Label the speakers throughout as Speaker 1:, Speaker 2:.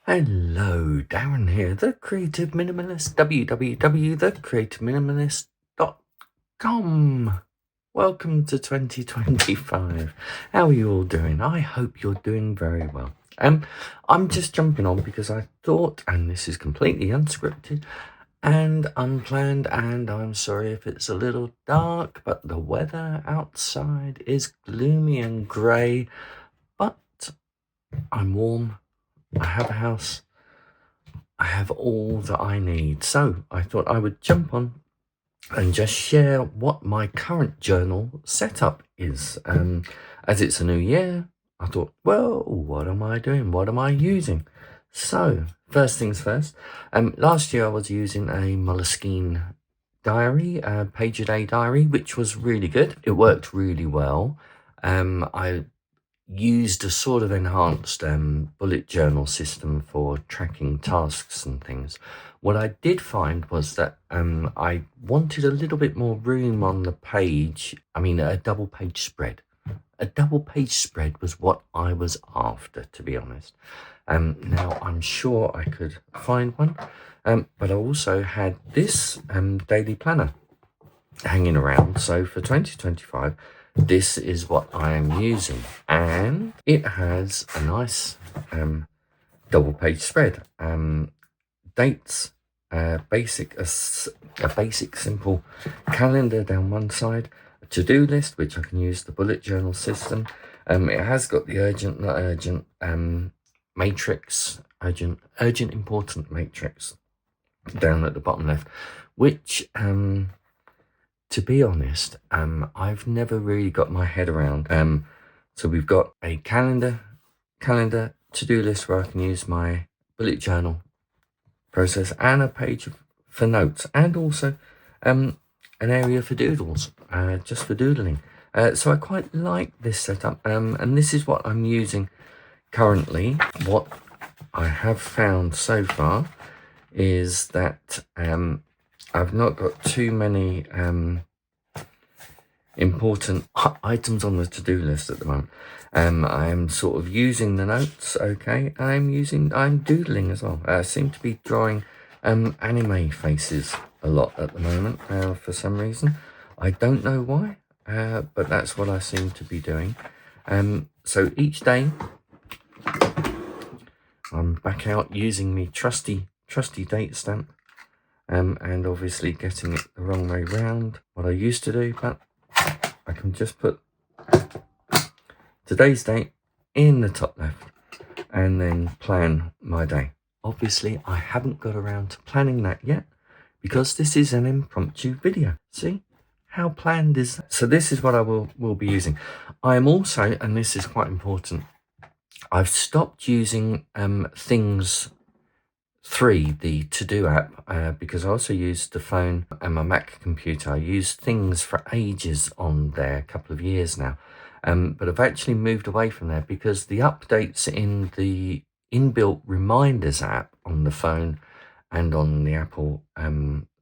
Speaker 1: Hello, Darren here, the Creative Minimalist, www.thecreativeminimalist.com. Welcome to 2025. How are you all doing? I hope you're doing very well. I'm just jumping on because I thought, and this is completely unscripted and unplanned, and I'm sorry if it's a little dark, but the weather outside is gloomy and grey, but I'm warm. I have a house. I have all that I need. So I thought I would jump on and just share what my current journal setup is. As it's a new year, I thought, well, what am I doing? What am I using? So first things first, last year I was using a Moleskine diary, a page-a-day diary, which was really good. It worked really well. I used a sort of enhanced bullet journal system for tracking tasks and things. What I did find was that I wanted a little bit more room on the page. I mean, a double page spread. A double page spread was what I was after, to be honest. Now, I'm sure I could find one, but I also had this daily planner hanging around. So for 2025, this is what I am using, and it has a nice double page spread. Dates, a basic simple calendar down one side, a to-do list which I can use the bullet journal system. It has got the urgent, not urgent, matrix, urgent, important matrix down at the bottom left, which to be honest, I've never really got my head around. So we've got a calendar, to-do list where I can use my bullet journal process, and a page for notes, and also an area for doodles, just for doodling. So I quite like this setup, and this is what I'm using currently. What I have found so far is that I've not got too many important items on the to-do list at the moment. I am sort of using the notes, okay. I'm doodling as well. I seem to be drawing anime faces a lot at the moment for some reason. I don't know why, but that's what I seem to be doing. So each day I'm back out using the trusty date stamp. And obviously getting it the wrong way round, what I used to do, but I can just put today's date in the top left and then plan my day. Obviously, I haven't got around to planning that yet because this is an impromptu video. See how planned is that? So this is what I will be using. I am also, and this is quite important, I've stopped using Things 3, the to-do app, because I also use the phone and my Mac computer. I used Things for ages on there, a couple of years now, but I've actually moved away from there because the updates in the inbuilt reminders app on the phone and on the Apple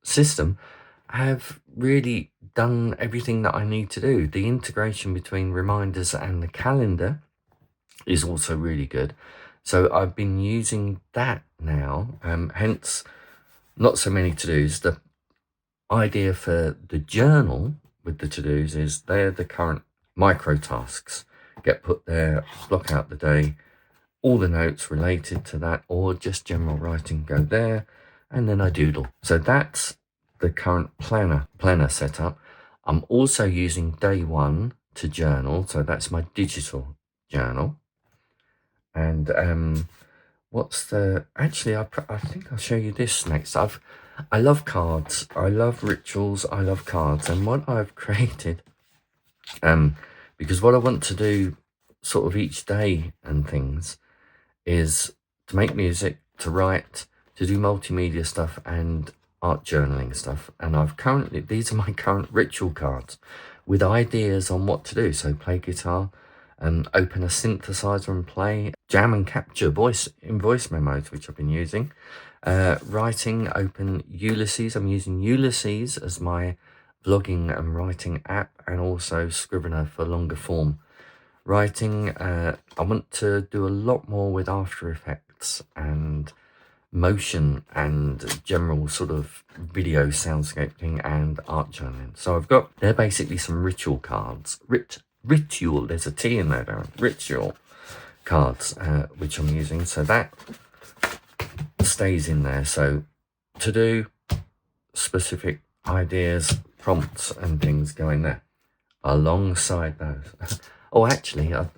Speaker 1: system have really done everything that I need to do. The integration between reminders and the calendar is also really good. So I've been using that now, hence not so many to-dos. The idea for the journal with the to-dos is they're the current micro tasks. Get put there, block out the day, all the notes related to that, or just general writing go there, and then I doodle. So that's the current planner setup. I'm also using day one to journal, so that's my digital journal. And actually I think I'll show you this next. I love cards, I love rituals, I love cards, and what I've created, because what I want to do sort of each day and things is to make music, to write, to do multimedia stuff and art journaling stuff. And these are my current ritual cards with ideas on what to do. So play guitar, open a synthesizer and play, jam and capture voice memos, which I've been using. Writing, open Ulysses. I'm using Ulysses as my vlogging and writing app, and also Scrivener for longer form writing. I want to do a lot more with After Effects prompts and motion and general sort of video soundscaping and art journaling. So they're basically some ritual cards. Ritual, there's a T in there, Darren. Ritual cards, which I'm using. So that stays in there. So to do specific ideas, prompts and things go in there alongside those. Oh, actually, I'll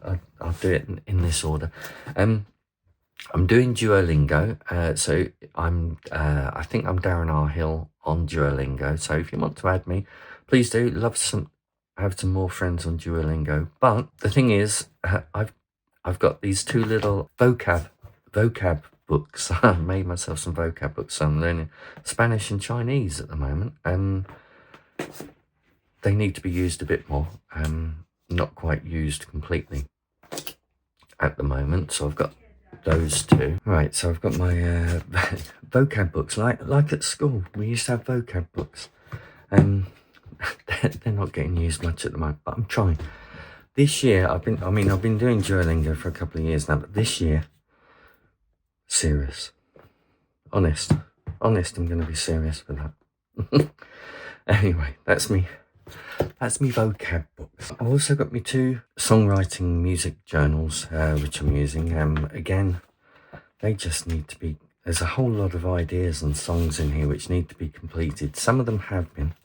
Speaker 1: do it in this order. I'm doing Duolingo, so I think I'm Darren R. Hill on Duolingo. So if you want to add me, please do. Have some more friends on Duolingo. But the thing is, I've got these two little vocab books. I've made myself some vocab books. So I'm learning Spanish and Chinese at the moment. They need to be used a bit more. Not quite used completely at the moment. So I've got those two. Right, so I've got my vocab books. Like at school, we used to have vocab books. They're not getting used much at the moment, but I'm trying. This year, I've been doing Duolingo for a couple of years now, but this year, serious. Honest, I'm going to be serious with that. Anyway, that's me vocab books. I've also got me 2 songwriting music journals, which I'm using. Again, they just need to be, there's a whole lot of ideas and songs in here which need to be completed. Some of them have been.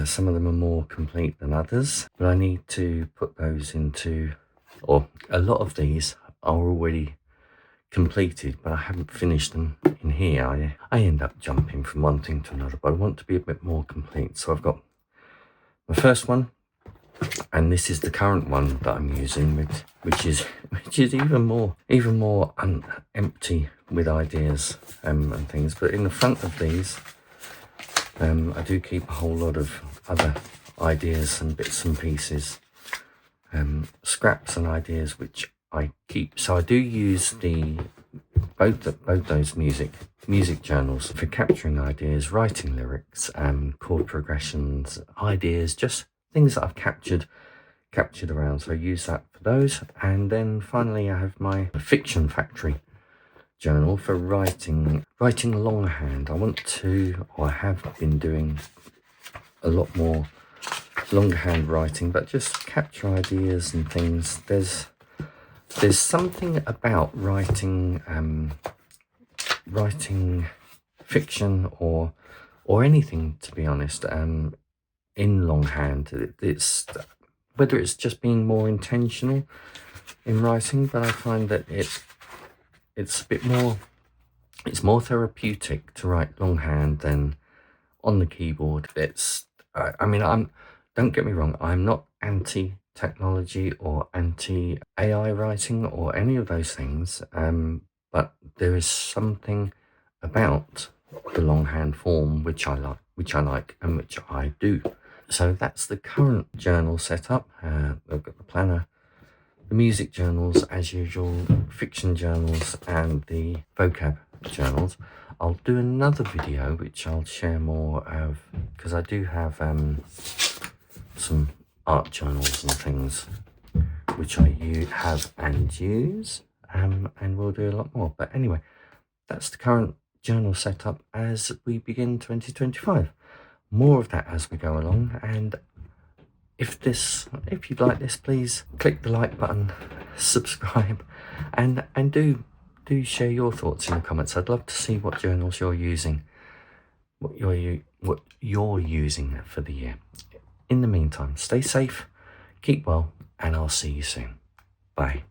Speaker 1: Some of them are more complete than others, but I need to put those into, or a lot of these are already completed, but I haven't finished them in here. I end up jumping from one thing to another, but I want to be a bit more complete. So I've got my first one, and this is the current one that I'm using, which is even more empty with ideas and things. But in the front of these, I do keep a whole lot of other ideas and bits and pieces, scraps and ideas which I keep. So I do use both those music journals for capturing ideas, writing lyrics, chord progressions, ideas, just things that I've captured around. So I use that for those. And then finally I have my Fiction Factory journal for writing longhand. I have been doing a lot more longhand writing, but just capture ideas and things. There's something about writing fiction or anything, to be honest, in longhand. It's whether it's just being more intentional in writing, but I find that it's a bit more, it's more therapeutic to write longhand than on the keyboard. Don't get me wrong, I'm not anti-technology or anti-AI writing or any of those things, but there is something about the longhand form which I like and which I do. So that's the current journal setup. I've got the planner, the music journals as usual, fiction journals and the vocab journals. I'll do another video which I'll share more of, because I do have some art journals and things which I have and use, and we'll do a lot more. But anyway, that's the current journal setup as we begin 2025. More of that as we go along, and if you'd like this, please click the like button, subscribe, and do share your thoughts in the comments. I'd love to see what journals you're using, what you're using for the year. In the meantime, stay safe, keep well, and I'll see you soon. Bye.